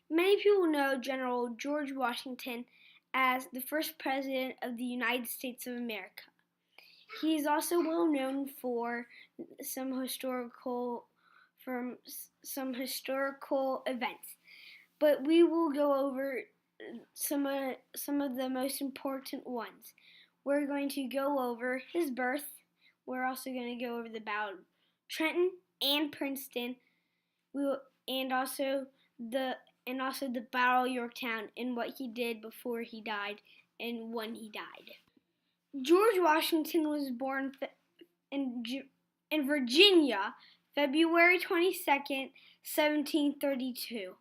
Many people know General George Washington as the first president of the United States of America. He is also well known for some historical events. But we will go over some of the most important ones. We're going to go over his birth. We're also going to go over the Battle of Trenton and Princeton. And also the Battle of Yorktown and what he did before he died and when he died. George Washington was born in Virginia, February 22nd, 1732.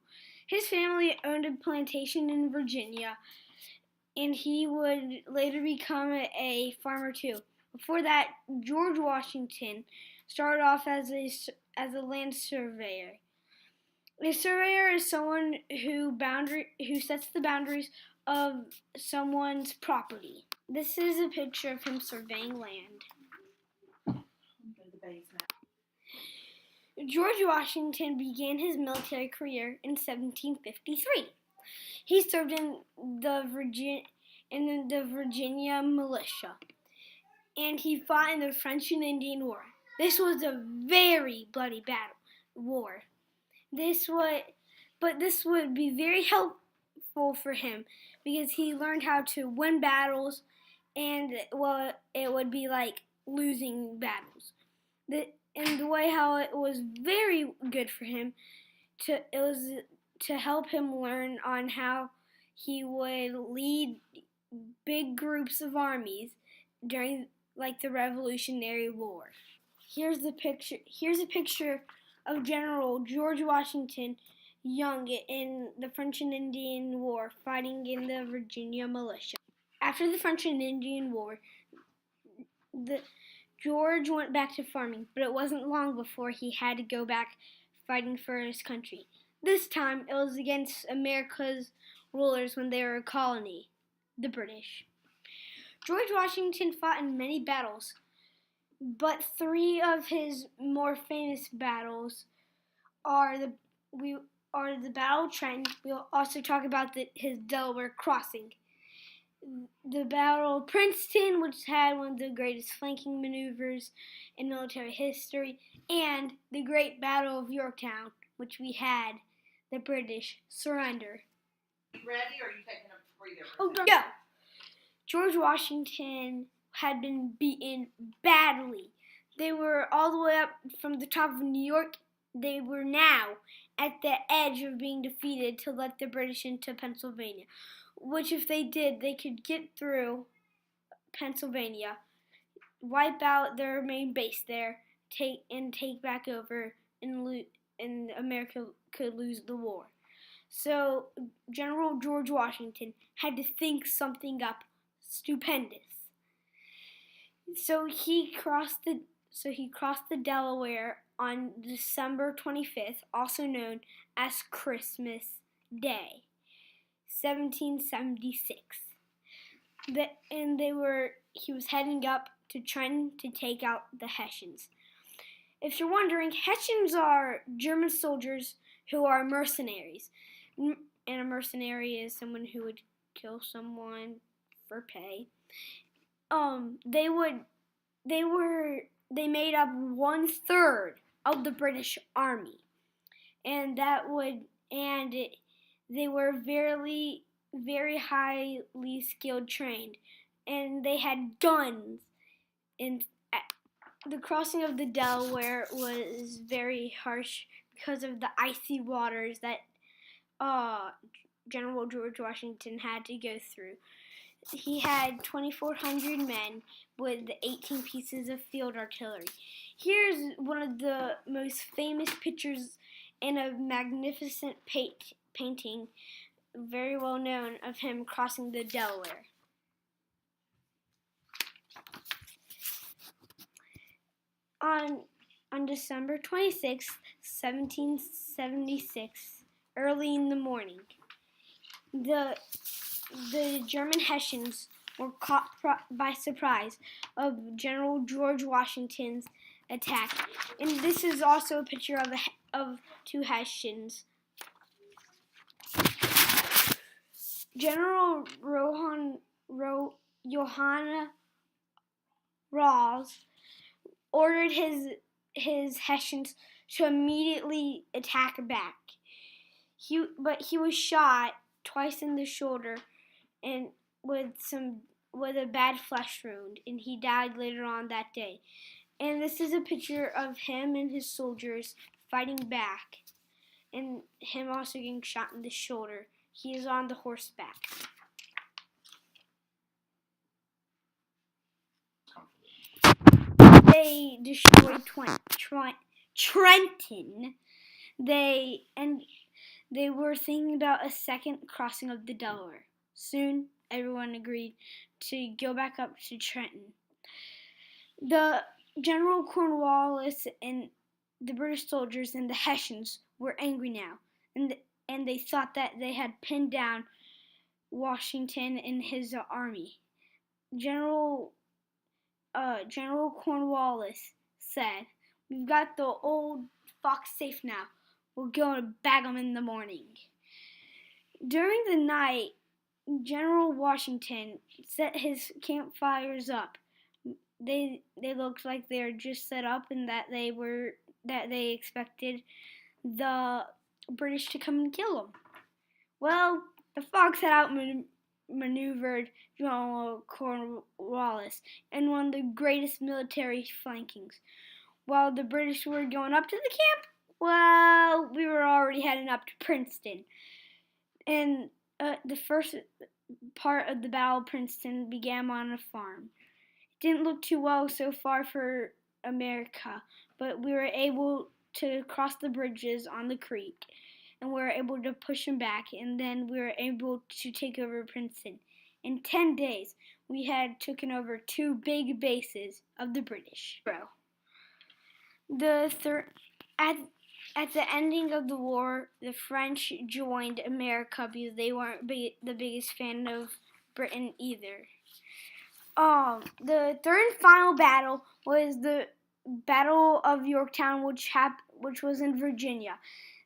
His family owned a plantation in Virginia, and he would later become a farmer too. Before that, George Washington started off as a land surveyor. A surveyor is someone who sets the boundaries of someone's property. This is a picture of him surveying land. George Washington began his military career in 1753. He served in the Virginia militia, and he fought in the French and Indian War. This was a very bloody war. This would be very helpful for him because he learned how to win battles, and it would be like losing battles. And the way how it was very good for him to help him learn on how he would lead big groups of armies during like the Revolutionary War. Here's a picture of General George Washington young in the French and Indian War, fighting in the Virginia militia. After the French and Indian War, George went back to farming, but it wasn't long before he had to go back fighting for his country. This time, it was against America's rulers when they were a colony, the British. George Washington fought in many battles, but three of his more famous battles are the Battle of Trenton. We'll also talk about his Delaware crossing. The Battle of Princeton, which had one of the greatest flanking maneuvers in military history, and the Great Battle of Yorktown, which we had the British surrender. Ready, or are you taking a breather? Oh, go! George Washington had been beaten badly. They were all the way up from the top of New York. They were now at the edge of being defeated to let the British into Pennsylvania, which if they did, they could get through Pennsylvania, wipe out their main base there, take back over, and America could lose the war. So General George Washington had to think something up stupendous. So he crossed the Delaware on December 25th, also known as Christmas Day, 1776. He was heading up to Trenton to take out the Hessians. If you're wondering, Hessians are German soldiers who are mercenaries. And a mercenary is someone who would kill someone for pay. They made up 1/3 of the British Army, and they were very, very highly skilled, trained, and they had guns. And the crossing of the Delaware was very harsh because of the icy waters that General George Washington had to go through. He had 2,400 men with 18 pieces of field artillery. Here's one of the most famous pictures in a magnificent painting, very well known, of him crossing the Delaware. On December 26, 1776, early in the morning, the German Hessians were caught by surprise of General George Washington's attack. And this is also a picture of two Hessians. General Johanna Rawls ordered his Hessians to immediately attack back. But he was shot twice in the shoulder and with a bad flesh wound, and he died later on that day. And this is a picture of him and his soldiers fighting back, and him also getting shot in the shoulder. He is on the horseback. They destroyed Trenton. They were thinking about a second crossing of the Delaware. Soon, everyone agreed to go back up to Trenton. The General Cornwallis and the British soldiers and the Hessians were angry now, and they thought that they had pinned down Washington and his army. General Cornwallis said, "We've got the old fox safe now. We'll go and bag them in the morning." During the night, General Washington set his campfires up. They looked like they were just set up, and that they expected the British to come and kill them. Well, the fox had outmaneuvered General Cornwallis and one of the greatest military flankings. While the British were going up to the camp, well, we were already heading up to Princeton. And the first part of the Battle of Princeton began on a farm. It didn't look too well so far for America, but we were able to cross the bridges on the creek, and we were able to push them back, and then we were able to take over Princeton. In 10 days, we had taken over 2 big bases of the British. At the ending of the war, the French joined America because they weren't the biggest fan of Britain either. The third and final battle was the Battle of Yorktown, which was in Virginia.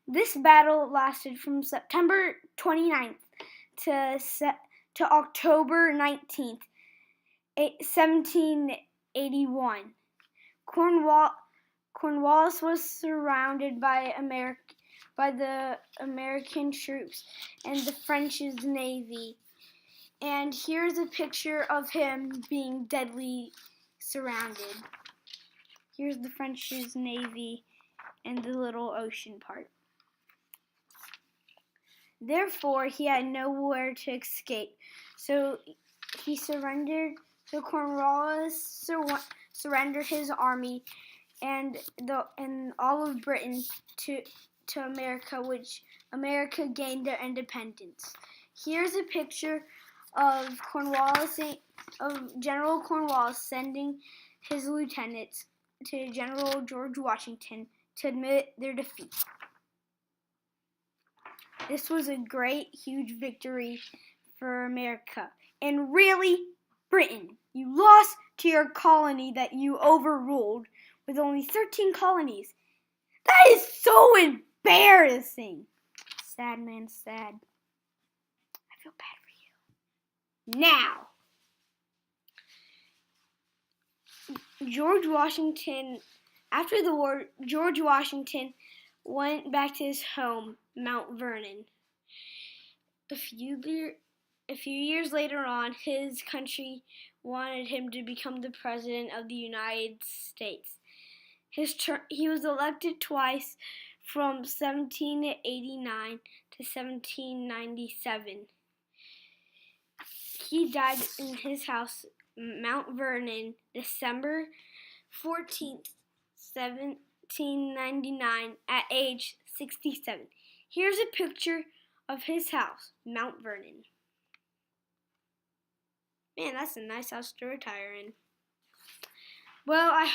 This battle lasted from September 29th to October 19th, 1781. Cornwallis was surrounded by the American troops and the French's navy. And here's a picture of him being deadly surrounded. Here's the French's navy and the little ocean part. Therefore, he had nowhere to escape. So he surrendered. So Cornwallis surrendered his army and all of Britain to America, which America gained their independence. Here's a picture of General Cornwallis sending his lieutenants to General George Washington to admit their defeat. This was a great, huge victory for America. And really, Britain, you lost to your colony that you overruled with only 13 colonies. That is so embarrassing. Sad man, sad. I feel bad for you. Now, after the war, George Washington went back to his home, Mount Vernon. A few years later on, his country wanted him to become the President of the United States. He was elected twice from 1789 to 1797. He died in his house, Mount Vernon, December 14th, 1799, at age 67. Here's a picture of his house, Mount Vernon. Man, that's a nice house to retire in. Well, I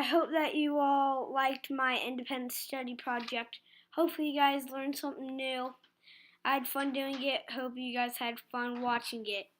hope that you all liked my independent study project. Hopefully you guys learned something new. I had fun doing it. Hope you guys had fun watching it.